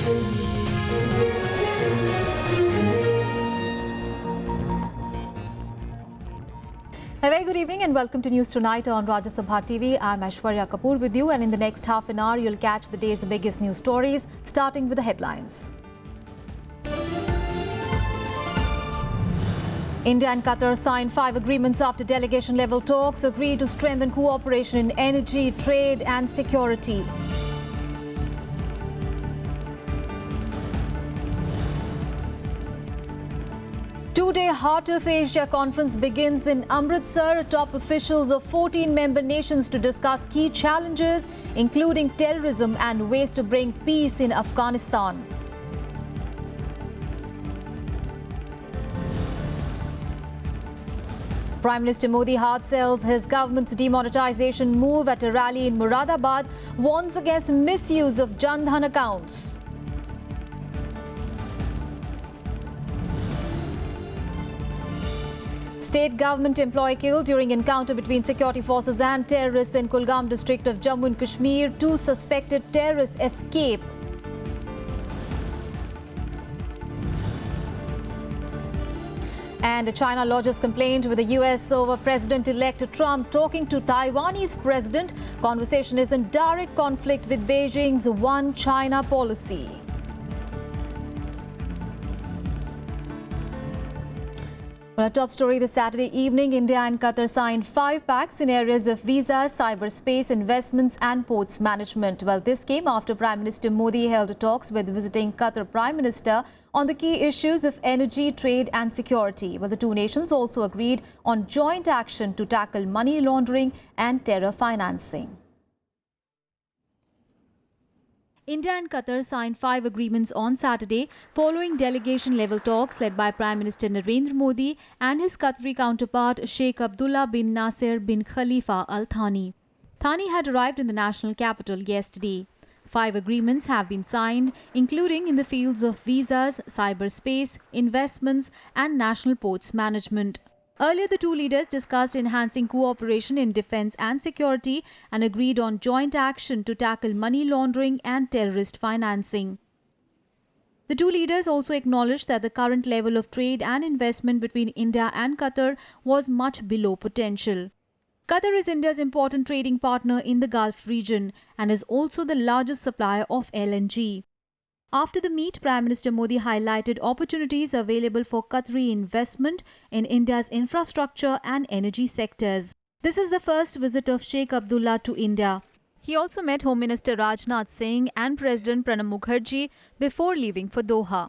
A very good evening and welcome to News Tonight on Rajya TV. I'm Aishwarya Kapoor with you, and in the next half an hour you'll catch the day's biggest news stories, starting with the headlines. India and Qatar signed 5 agreements after delegation-level talks, agree to strengthen cooperation in energy, trade and security. Two-day Heart of Asia conference begins in Amritsar. Top officials of 14 member nations to discuss key challenges, including terrorism and ways to bring peace in Afghanistan. Prime Minister Modi hard sells his government's demonetization move at a rally in Moradabad, warns against misuse of Jan Dhan accounts. State government employee killed during encounter between security forces and terrorists in Kulgam district of Jammu and Kashmir. 2 suspected terrorists escape. And China lodges complaint with the US over President-elect Trump talking to Taiwanese president. Conversation is in direct conflict with Beijing's One China policy. Well, our top story this Saturday evening, India and Qatar signed 5 pacts in areas of visas, cyberspace, investments and ports management. Well, this came after Prime Minister Modi held talks with visiting Qatar Prime Minister on the key issues of energy, trade and security. Well, the two nations also agreed on joint action to tackle money laundering and terror financing. India and Qatar signed 5 agreements on Saturday following delegation-level talks led by Prime Minister Narendra Modi and his Qatari counterpart Sheikh Abdullah bin Nasser bin Khalifa Al Thani. Thani had arrived in the national capital yesterday. 5 agreements have been signed, including in the fields of visas, cyberspace, investments and national ports management. Earlier, the two leaders discussed enhancing cooperation in defense and security and agreed on joint action to tackle money laundering and terrorist financing. The two leaders also acknowledged that the current level of trade and investment between India and Qatar was much below potential. Qatar is India's important trading partner in the Gulf region and is also the largest supplier of LNG. After the meet, Prime Minister Modi highlighted opportunities available for Qatari investment in India's infrastructure and energy sectors. This is the first visit of Sheikh Abdullah to India. He also met Home Minister Rajnath Singh and President Pranab Mukherjee before leaving for Doha.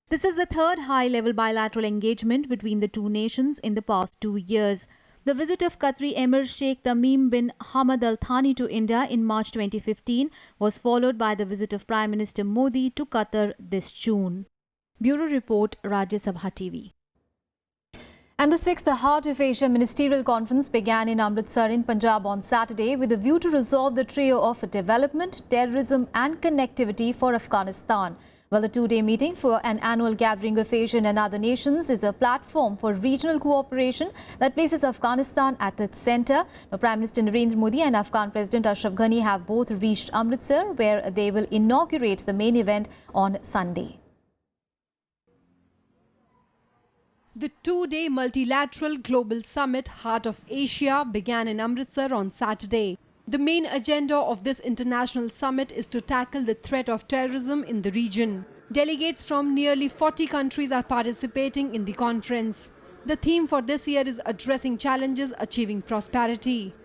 This is the third high-level bilateral engagement between the two nations in the past 2 years. The visit of Qatari Emir Sheikh Tamim bin Hamad Al Thani to India in March 2015 was followed by the visit of Prime Minister Modi to Qatar this June. Bureau Report, Rajya TV. And the 6th Heart of Asia Ministerial Conference began in Amritsar in Punjab on Saturday with a view to resolve the trio of development, terrorism and connectivity for Afghanistan. Well, the 2-day meeting for an annual gathering of Asian and other nations is a platform for regional cooperation that places Afghanistan at its center. Now, Prime Minister Narendra Modi and Afghan President Ashraf Ghani have both reached Amritsar, where they will inaugurate the main event on Sunday. The 2-day multilateral global summit, Heart of Asia, began in Amritsar on Saturday. The main agenda of this international summit is to tackle the threat of terrorism in the region. Delegates from nearly 40 countries are participating in the conference. The theme for this year is addressing challenges, achieving prosperity.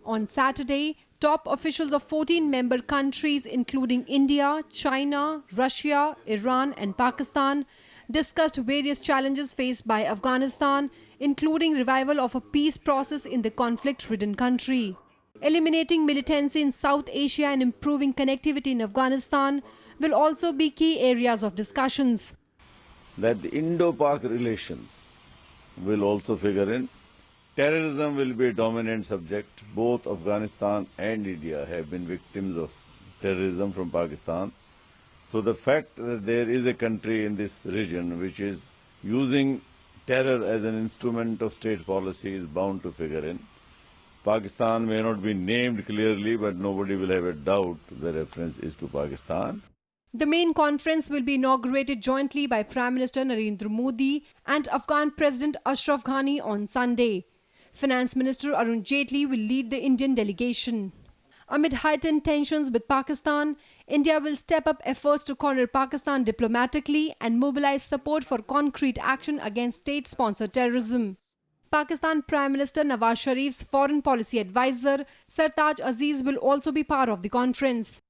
On Saturday, top officials of 14 member countries, including India, China, Russia, Iran and Pakistan, discussed various challenges faced by Afghanistan, including revival of a peace process in the conflict-ridden country. Eliminating militancy in South Asia and improving connectivity in Afghanistan will also be key areas of discussions. That the Indo-Pak relations will also figure in. Terrorism will be a dominant subject. Both Afghanistan and India have been victims of terrorism from Pakistan. So the fact that there is a country in this region which is using terror as an instrument of state policy is bound to figure in. Pakistan may not be named clearly, but nobody will have a doubt the reference is to Pakistan. The main conference will be inaugurated jointly by Prime Minister Narendra Modi and Afghan President Ashraf Ghani on Sunday. Finance Minister Arun Jaitley will lead the Indian delegation. Amid heightened tensions with Pakistan, India will step up efforts to corner Pakistan diplomatically and mobilize support for concrete action against state-sponsored terrorism. Pakistan Prime Minister Nawaz Sharif's foreign policy advisor Sartaj Aziz will also be part of the conference.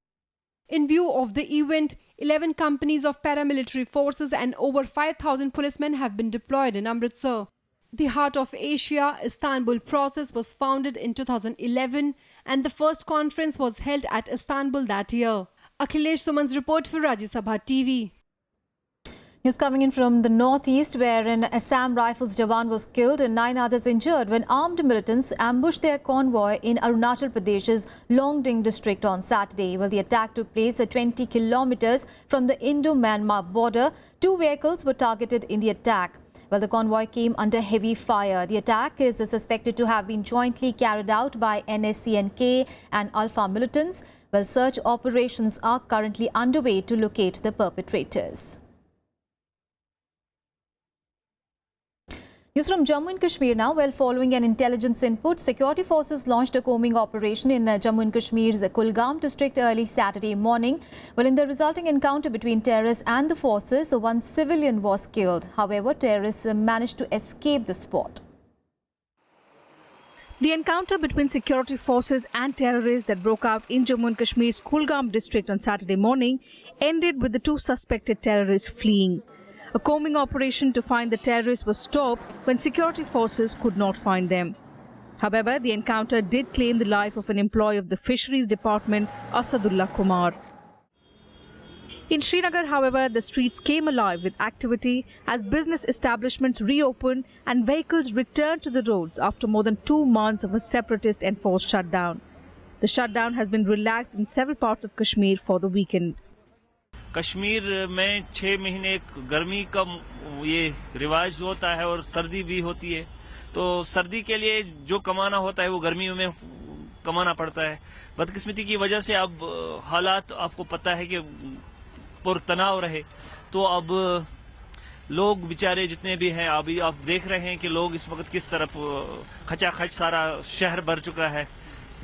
In view of the event, 11 companies of paramilitary forces and over 5,000 policemen have been deployed in Amritsar. The Heart of Asia Istanbul process was founded in 2011 and the first conference was held at Istanbul that year. Akhilesh Suman's report for Rajya Sabha TV. News coming in from the northeast, where an Assam Rifles jawan was killed and 9 others injured when armed militants ambushed their convoy in Arunachal Pradesh's Longding district on Saturday. Well, the attack took place at 20 kilometers from the Indo-Myanmar border. 2 vehicles were targeted in the attack. Well, the convoy came under heavy fire. The attack is suspected to have been jointly carried out by NSCNK and Alpha militants. Well, search operations are currently underway to locate the perpetrators. News from Jammu and Kashmir now. Well, following an intelligence input, security forces launched a combing operation in Jammu and Kashmir's Kulgam district early Saturday morning. Well, in the resulting encounter between terrorists and the forces, 1 civilian was killed. However, terrorists managed to escape the spot. The encounter between security forces and terrorists that broke out in Jammu and Kashmir's Kulgam district on Saturday morning ended with the 2 suspected terrorists fleeing. A combing operation to find the terrorists was stopped when security forces could not find them. However, the encounter did claim the life of an employee of the Fisheries Department, Asadullah Kumar. In Srinagar, however, the streets came alive with activity as business establishments reopened and vehicles returned to the roads after more than 2 months of a separatist-enforced shutdown. The shutdown has been relaxed in several parts of Kashmir for the weekend. Kashmir में 6 महीने गर्मी का ये रिवाज होता है और सर्दी भी होती है, तो सर्दी के लिए जो कमाना होता है वो गर्मियों में कमाना पड़ता है। बदकिस्मती की वजह से अब हालात आपको पता है कि पुरतनाव रहे, तो अब लोग बेचारे जितने भी हैं अभी आप देख रहे हैं कि लोग इस वक्त किस तरफ खचाखच सारा शहर भर चुका है।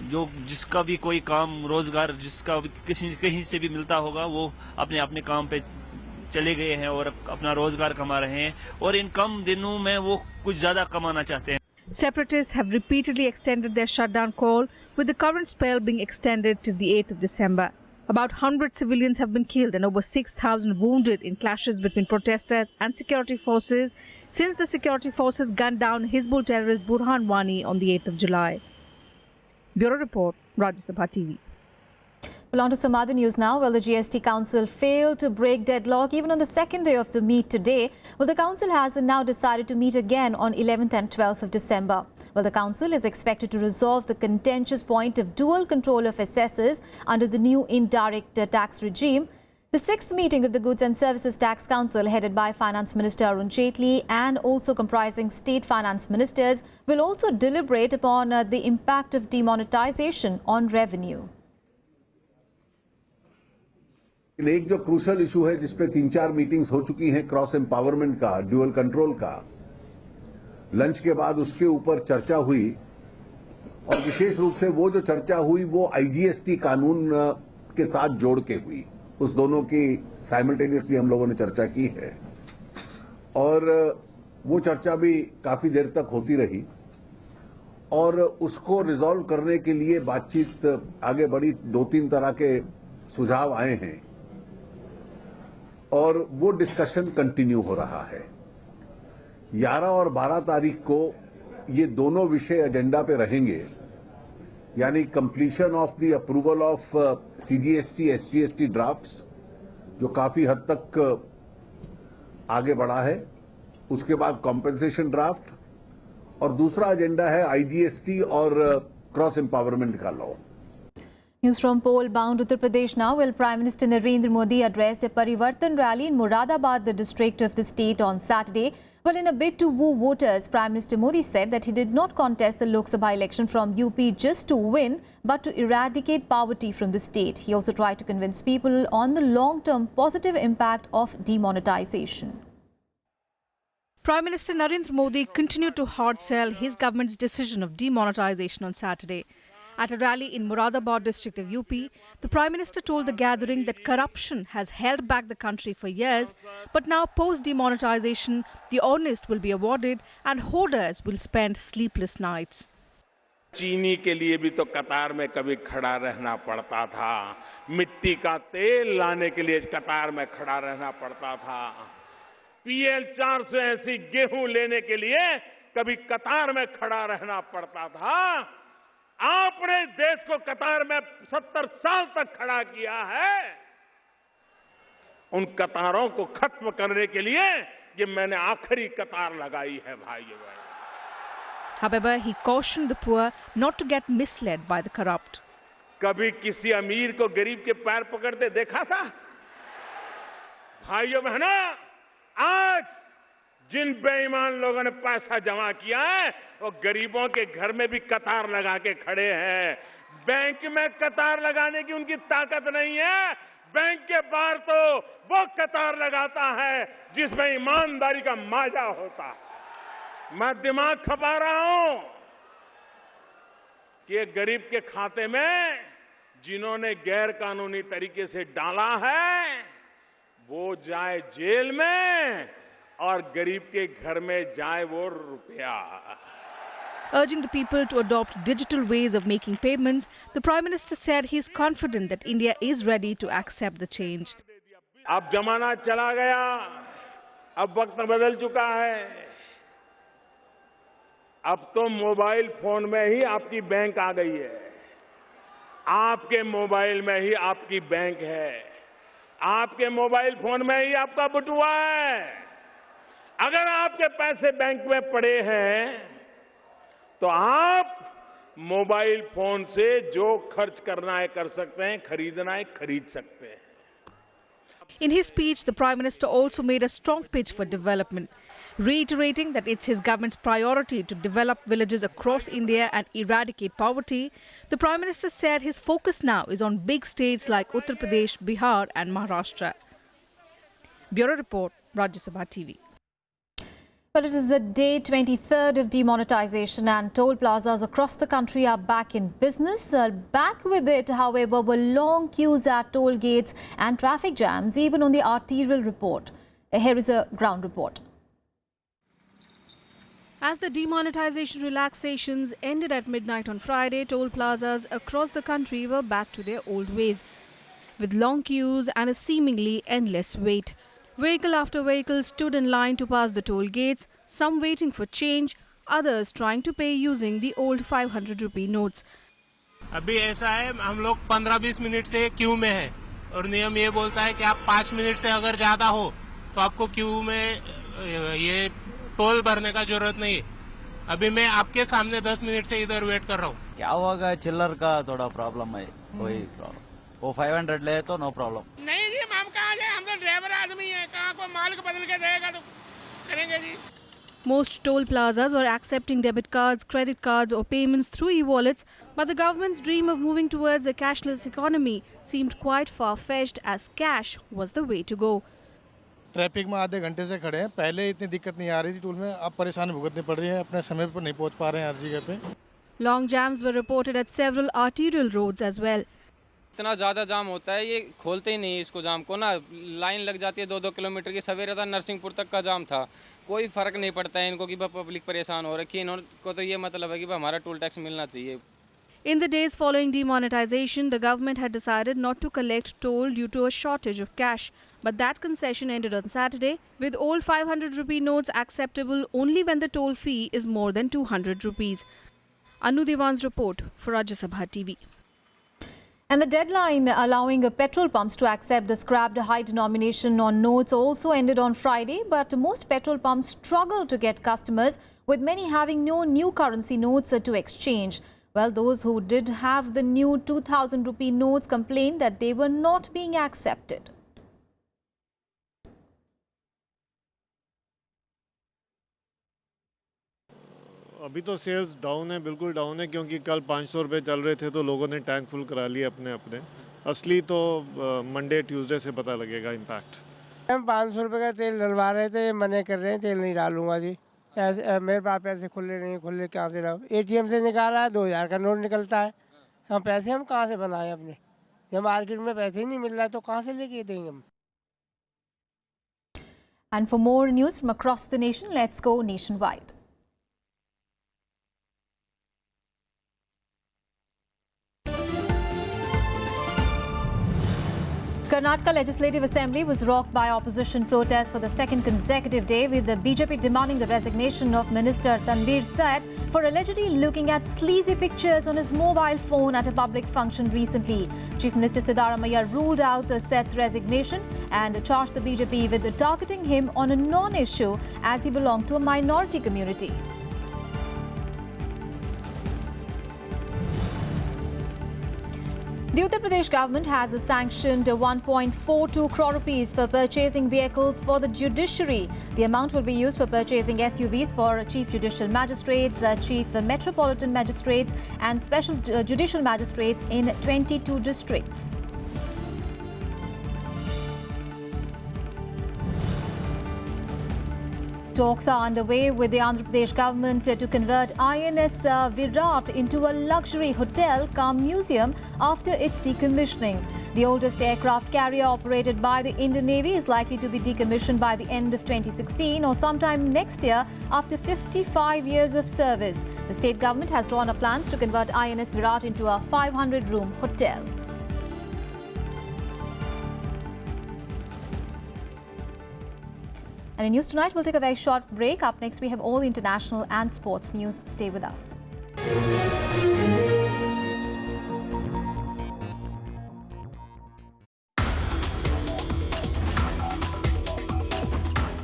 जो जिसका भी कोई काम रोजगार जिसका कहीं से भी मिलता होगा वो अपने अपने काम पे चले गए हैं और अपना रोजगार कमा रहे हैं और इन कम दिनों में वो कुछ ज्यादा कमाना चाहते हैं। Separatists have repeatedly extended their shutdown call, with the current spell being extended till the 8th of December. About 100 civilians have been killed and over 6,000 wounded in clashes between protesters and security forces since the security forces gunned down Hizbul terrorist Burhan Wani on the 8th of July. Bureau Report, Rajya Sabha TV. Well, on to some other news now. Well, the GST Council failed to break deadlock even on the second day of the meet today. Well, the Council has now decided to meet again on 11th and 12th of December. Well, the Council is expected to resolve the contentious point of dual control of assessors under the new indirect tax regime. The 6th meeting of the Goods and Services Tax Council, headed by Finance Minister Arun Jaitley and also comprising state finance ministers, will also deliberate upon the impact of demonetization on revenue. एक जो crucial issue है जिसपे 3-4 meetings हो चुकी हैं, cross empowerment का, dual control का, lunch के बाद उसके ऊपर चर्चा हुई और विशेष रूप से वो जो चर्चा हुई वो IGST कानून के साथ जोड़ के हुई। उस दोनों की साइमल्टेनियसली हम लोगों ने चर्चा की है और वो चर्चा भी काफी देर तक होती रही और उसको रिजॉल्व करने के लिए बातचीत आगे बढ़ी। 2-3 तरह के सुझाव आए हैं और वो डिस्कशन कंटिन्यू हो रहा है। 11 और 12 तारीख को ये दोनों विषय एजेंडा पे रहेंगे, यानी completion of the approval of CGST SGST drafts जो काफी हद तक आगे बढ़ा है, उसके बाद कॉम्पेंसेशन ड्राफ्ट और दूसरा एजेंडा है IGST और क्रॉस एम्पावरमेंट का law. News from pole-bound Uttar Pradesh now. Well, Prime Minister Narendra Modi addressed a Parivartan rally in Moradabad, the district of the state, on Saturday. Well, in a bid to woo voters, Prime Minister Modi said that he did not contest the Lok Sabha election from UP just to win, but to eradicate poverty from the state. He also tried to convince people on the long-term positive impact of demonetization. Prime Minister Narendra Modi continued to hard sell his government's decision of demonetization on Saturday. At a rally in Moradabad district of UP, the Prime Minister told the gathering that corruption has held back the country for years, but now post-demonetization, the honest will be awarded and hoarders will spend sleepless nights. चीनी के लिए भी तो कतार में कभी खड़ा रहना पड़ता था, मिट्टी का तेल लाने के लिए कतार में खड़ा रहना पड़ता था, PL 480 गेहूं लेने के लिए कभी कतार में खड़ा रहना पड़ता था। आपने देश को कतार में 70 साल तक खड़ा किया है। उन कतारों को खत्म करने के लिए ये मैंने आखिरी कतार लगाई है भाइयों। However, he cautioned the poor not to get misled by the corrupt. कभी किसी अमीर को गरीब के पैर पकड़ते देखा था? भाइयों बहनों, आज जिन बेईमान लोगों ने पैसा जमा किया है वो गरीबों के घर में भी कतार लगा के खड़े हैं। बैंक में कतार लगाने की उनकी ताकत नहीं है। बैंक के बाहर तो वो कतार लगाता है जिसमें ईमानदारी का माजा होता है। मैं दिमाग खपा रहा हूं कि गरीब के खाते में जिन्होंने गैर कानूनी तरीके से डाला है वो जाए जेल में और गरीब के घर में जाए वो रुपया। Urging the people to adopt digital ways of making payments, the Prime Minister said he is confident that India is ready to accept the change. अब जमाना चला गया, अब वक्त बदल चुका है। अब तो मोबाइल फोन में ही आपकी बैंक आ गई है, आपके मोबाइल में ही आपकी बैंक है, आपके मोबाइल फोन में ही आपका बटुआ है। अगर आपके पैसे बैंक में पड़े हैं तो आप मोबाइल फोन से जो खर्च करना है कर सकते हैं, खरीदना है खरीद सकते हैं। In his speech, the Prime Minister also made a strong pitch for development, reiterating that it's his government's priority to develop villages across India and eradicate poverty. The Prime Minister said his focus now is on big states like Uttar Pradesh, Bihar and Maharashtra. Bureau Report, Rajya Sabha TV. But it is the day 23rd of demonetization and toll plazas across the country are back in business. Back with it, however, were long queues at toll gates and traffic jams, even on the arterial report. Here is a ground report. As the demonetization relaxations ended at midnight on Friday, toll plazas across the country were back to their old ways, with long queues and a seemingly endless wait. Vehicle after vehicle stood in line to pass the toll gates, some waiting for change, others trying to pay using the old 500 rupee notes. अभी ऐसा है, हम लोग 15-20 minute से Q में हैं और नियम ये बोलता है कि आप 5 मिनट से अगर ज़्यादा हो तो आपको क्यू में ये टोल भरने का जरूरत नहीं है। अभी मैं आपके सामने 10 मिनट से इधर वेट कर रहा हूँ। क्या होगा, चिल्लर का थोड़ा प्रॉब्लम है, कोई प्रॉब्लम। वो 500 ले तो नो प्रॉब्लम। नहीं जी, हम कहाँ जाए, हम तो ड्राइवर आदमी हैं, कहाँ को माल को बदल के देगा तो करेंगे जी। Most toll plazas were accepting debit cards, credit cards or payments through e-wallets, but the government's dream of moving towards a cashless economy seemed quite far-fetched as cash was the way to go. Traffic में आधे घंटे से खड़े हैं, पहले इतनी दिक्कत नहीं आ रही थी टोल में, अब परेशानी भुगतनी पड़ रही है, अपने समय पर नहीं पहुंच पा रहे हैं हर जगह पे। Long jams were reported at several arterial roads as well. इतना ज़्यादा जाम होता है, ये खोलते ही नहीं इसको जाम को ना, लाइन लग जाती है 2-2 किलोमीटर की। सवेरे था नरसिंहपुर तक का जाम था, कोई फ़र्क नहीं पड़ता है इनको कि पब्लिक परेशान हो रखी है। इनको तो ये मतलब है कि हमारा टोल टैक्स मिलना चाहिए। In the days following demonetization, the government had decided not to collect toll due to a shortage of cash. But that concession ended on Saturday, with old 500 rupee notes acceptable only when the toll fee is more than 200 rupees. Anu Diwan's report for Rajya Sabha TV. And the deadline allowing petrol pumps to accept the scrapped high denomination on notes also ended on Friday, but most petrol pumps struggle to get customers, with many having no new currency notes to exchange. Well, those who did have the new 2000 rupee notes complained that they were not being accepted. अभी तो sales down है, बिल्कुल down है, क्योंकि कल 500 रुपये चल रहे थे तो लोगों ने टैंक फुल करा लिए अपने अपने। असली तो मंडे ट्यूसडे से पता लगेगा इम्पैक्ट। हम 500 रुपये का तेल डलवा रहे थे, मना कर रहे हैं तेल नहीं डालूंगा जी। ऐसे मेरे पास पैसे खुले कहाँ से रहो। ATM से निकाला है 2000 का नोट निकलता है, हम पैसे हम कहाँ से बनाएं अपने, जब मार्केट में पैसे ही नहीं मिल रहा है तो कहाँ से लेके देंगे हम। And for more news from across the nation, let's go nationwide. Karnataka Legislative Assembly was rocked by opposition protests for the second consecutive day, with the BJP demanding the resignation of Minister Tanveer Seth for allegedly looking at sleazy pictures on his mobile phone at a public function recently. Chief Minister Siddaramaiah ruled out Seth's resignation and charged the BJP with targeting him on a non-issue as he belonged to a minority community. The Uttar Pradesh government has sanctioned 1.42 crore rupees for purchasing vehicles for the judiciary. The amount will be used for purchasing SUVs for Chief Judicial Magistrates, Chief Metropolitan Magistrates and Special Judicial Magistrates in 22 districts. Talks are underway with the Andhra Pradesh government to convert INS Virat into a luxury hotel cum museum after its decommissioning. The oldest aircraft carrier operated by the Indian Navy is likely to be decommissioned by the end of 2016 or sometime next year after 55 years of service. The state government has drawn up plans to convert INS Virat into a 500-room hotel. And in news tonight, we'll take a very short break. Up next, we have all the international and sports news. Stay with us.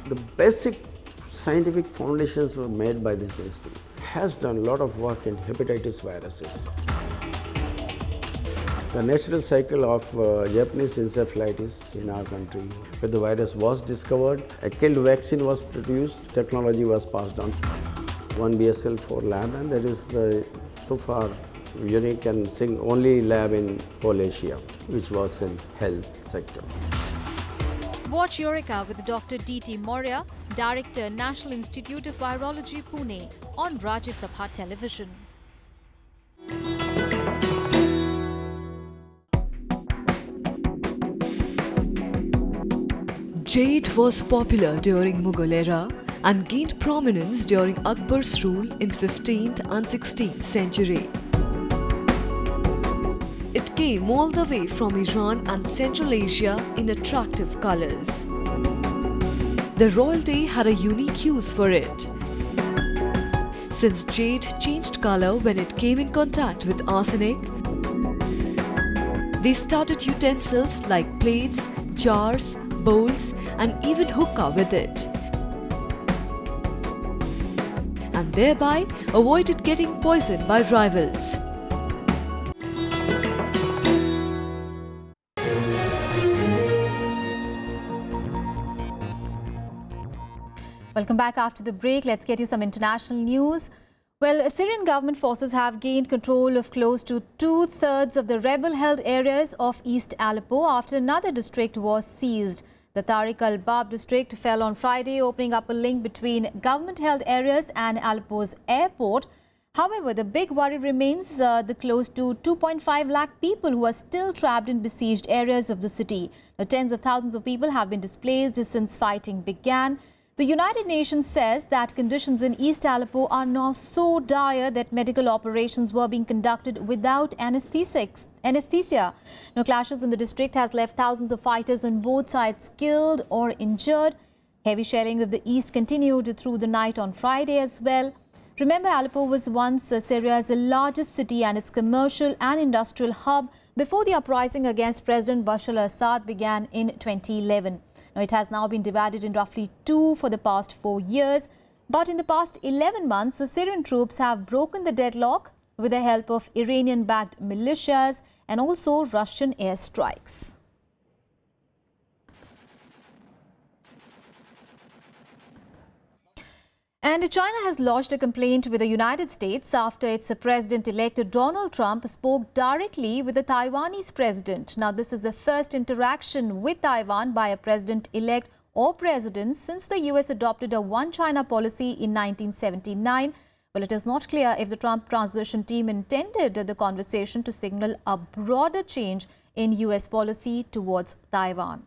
The basic scientific foundations were made by this institute. Has done a lot of work in hepatitis viruses. The natural cycle of Japanese encephalitis in our country, where the virus was discovered, a killed vaccine was produced, technology was passed on. One BSL-4 lab, and that is so far unique and only lab in whole Asia, which works in health sector. Watch Eureka with Dr. D.T. Maurya, Director, National Institute of Virology, Pune, on Rajya Sabha television. Jade was popular during Mughal era and gained prominence during Akbar's rule in 15th and 16th century. It came all the way from Iran and Central Asia in attractive colors. The royalty had a unique use for it, since jade changed color when it came in contact with arsenic. They started utensils like plates, jars, bowls and even hookah with it, and thereby avoided getting poisoned by rivals. Welcome back after the break. Let's get you some international news. Well, Syrian government forces have gained control of close to 2/3 of the rebel-held areas of East Aleppo after another district was seized. The Tariq al-Bab district fell on Friday, opening up a link between government-held areas and Aleppo's airport. However, the big worry remains the close to 2.5 lakh people who are still trapped in besieged areas of the city. Now, tens of thousands of people have been displaced since fighting began. The United Nations says that conditions in East Aleppo are now so dire that medical operations were being conducted without anesthesia. Now, clashes in the district has left thousands of fighters on both sides killed or injured. Heavy shelling of the east continued through the night on Friday as well. Remember, Aleppo was once Syria's largest city and its commercial and industrial hub before the uprising against President Bashar al-Assad began in 2011. Now, it has now been divided in roughly two for the past 4 years. But in the past 11 months, the Syrian troops have broken the deadlock with the help of Iranian-backed militias and also Russian airstrikes. And China has lodged a complaint with the United States after its President-elect Donald Trump spoke directly with the Taiwanese president. Now, this is the first interaction with Taiwan by a president-elect or president since the US adopted a one-China policy in 1979. Well, it is not clear if the Trump transition team intended the conversation to signal a broader change in US policy towards Taiwan.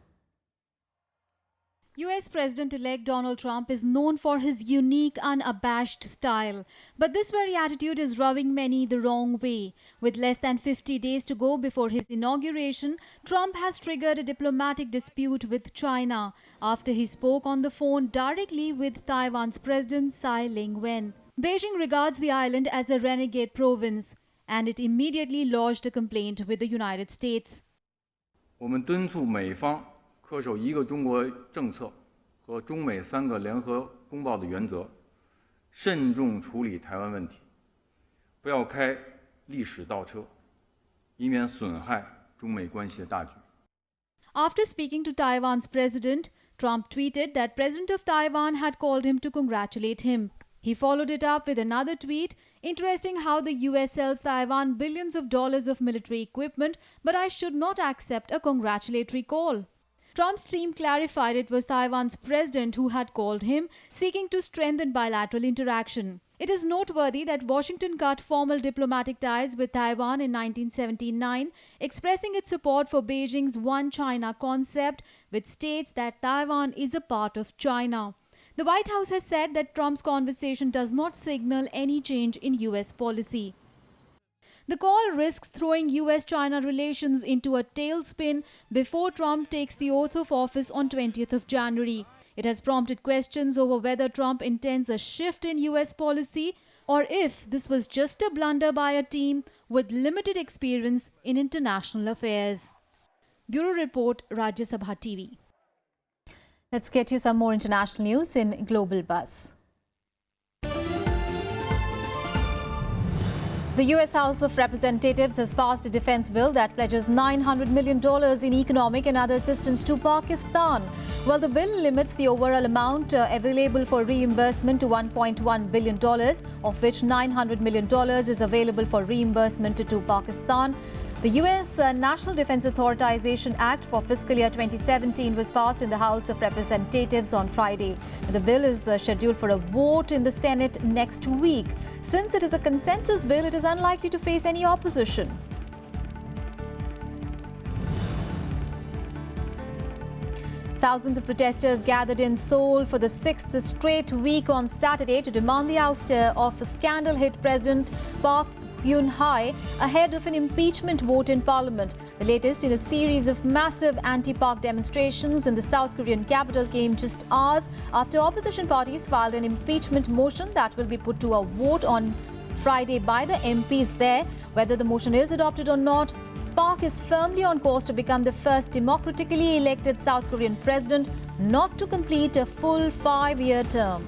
US President-elect Donald Trump is known for his unique, unabashed style. But this very attitude is rubbing many the wrong way. With less than 50 days to go before his inauguration, Trump has triggered a diplomatic dispute with China after he spoke on the phone directly with Taiwan's President Tsai Ing-wen. Beijing regards the island as a renegade province, and it immediately lodged a complaint with the United States. 我们敦促美方 恪守一个中国政策和中美3个联合公报的原则，慎重处理台湾问题，不要开历史倒车，以免损害中美关系的大局。 After speaking to Taiwan's president, Trump tweeted that President of Taiwan had called him to congratulate him. He followed it up with another tweet, interesting how the US sells Taiwan billions of dollars of military equipment, but I should not accept a congratulatory call. Trump's team clarified it was Taiwan's president who had called him, seeking to strengthen bilateral interaction. It is noteworthy that Washington cut formal diplomatic ties with Taiwan in 1979, expressing its support for Beijing's One China concept, which states that Taiwan is a part of China. The White House has said that Trump's conversation does not signal any change in US policy. The call risks throwing US-China relations into a tailspin before Trump takes the oath of office on 20th of January. It has prompted questions over whether Trump intends a shift in US policy or if this was just a blunder by a team with limited experience in international affairs. Bureau Report, Rajya Sabha TV. Let's get you some more international news in Global Buzz. The US House of Representatives has passed a defense bill that pledges $900 million in economic and other assistance to Pakistan. Well, the bill limits the overall amount available for reimbursement to $1.1 billion, of which $900 million is available for reimbursement to Pakistan. The US National Defense Authorization Act for fiscal year 2017 was passed in the House of Representatives on Friday. The bill is scheduled for a vote in the Senate next week. Since it is a consensus bill, it is unlikely to face any opposition. Thousands of protesters gathered in Seoul for the 6th straight week on Saturday to demand the ouster of scandal-hit President Park Geun-hye ahead of an impeachment vote in parliament. The latest in a series of massive anti-Park demonstrations in the South Korean capital came just hours after opposition parties filed an impeachment motion that will be put to a vote on Friday by the MPs there. Whether the motion is adopted or not, Park is firmly on course to become the first democratically elected South Korean president not to complete a full 5-year term.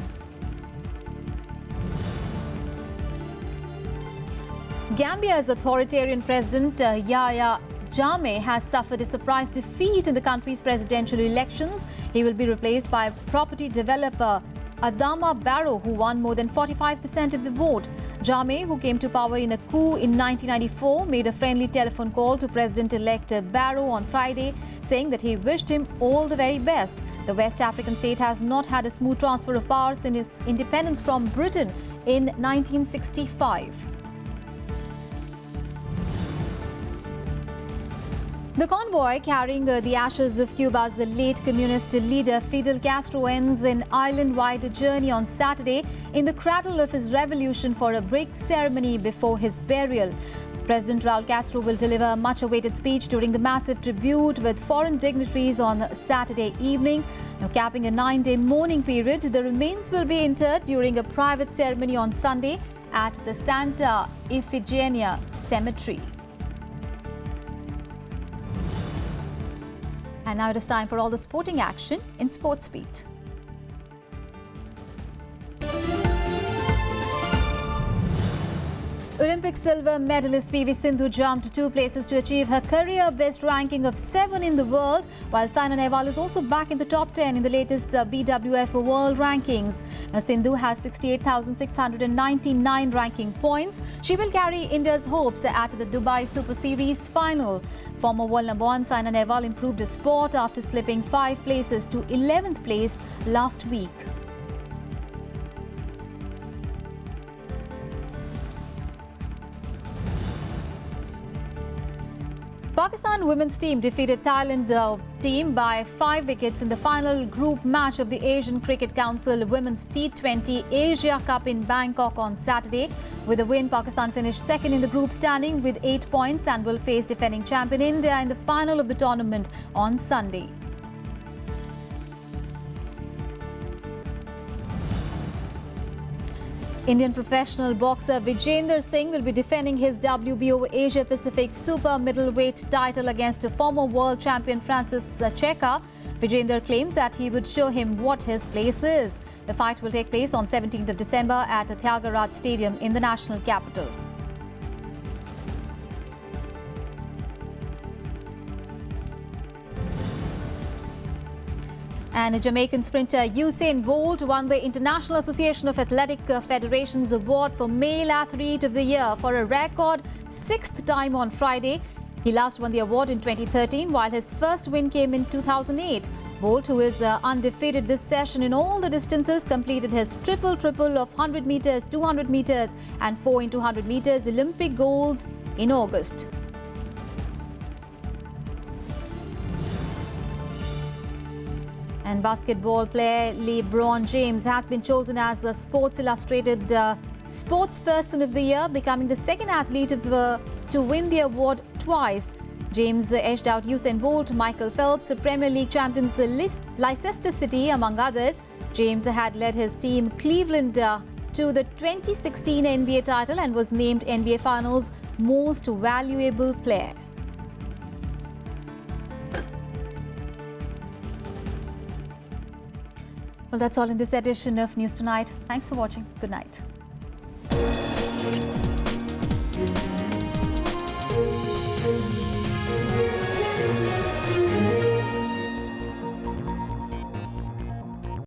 Gambia's authoritarian president Yahya Jammeh has suffered a surprise defeat in the country's presidential elections. He will be replaced by property developer Adama Barrow, who won more than 45% of the vote. Jammeh, who came to power in a coup in 1994, made a friendly telephone call to President-elect Barrow on Friday, saying that he wished him all the very best. The West African state has not had a smooth transfer of power since its independence from Britain in 1965. The convoy carrying the ashes of Cuba's late communist leader Fidel Castro ends an island-wide journey on Saturday in the cradle of his revolution for a break ceremony before his burial. President Raul Castro will deliver a much-awaited speech during the massive tribute with foreign dignitaries on Saturday evening. Now, capping a 9-day mourning period, the remains will be interred during a private ceremony on Sunday at the Santa Ifigenia Cemetery. And now it is time for all the sporting action in Sports Beat. Olympic silver medalist PV Sindhu jumped 2 places to achieve her career best ranking of 7 in the world, while Saina Nehwal is also back in the top 10 in the latest BWF world rankings. Now, Sindhu has 68,699 ranking points. She will carry India's hopes at the Dubai Super Series final. Former world number 1 Saina Nehwal improved her spot after slipping 5 places to 11th place last week. Pakistan women's team defeated Thailand team by 5 wickets in the final group match of the Asian Cricket Council Women's T20 Asia Cup in Bangkok on Saturday. With a win, Pakistan finished second in the group standing with 8 points and will face defending champion India in the final of the tournament on Sunday. Indian professional boxer Vijender Singh will be defending his WBO Asia Pacific Super Middleweight title against former world champion Francis Checa. Vijender claimed that he would show him what his place is. The fight will take place on 17th of December at Thiagaraj Stadium in the national capital. And Jamaican sprinter Usain Bolt won the International Association of Athletic Federations Award for Male Athlete of the Year for a record 6th time on Friday. He last won the award in 2013, while his first win came in 2008. Bolt, who is undefeated this session in all the distances, completed his triple-triple of 100 metres, 200 metres and 4 x 200 metres Olympic goals in August. And basketball player LeBron James has been chosen as the Sports Illustrated Sportsperson of the Year, becoming the second athlete to win the award twice. James edged out Usain Bolt, Michael Phelps, Premier League champions Leicester City, among others. James had led his team Cleveland to the 2016 NBA title and was named NBA Finals Most Valuable Player. Well, that's all in this edition of News Tonight. Thanks for watching. Good night.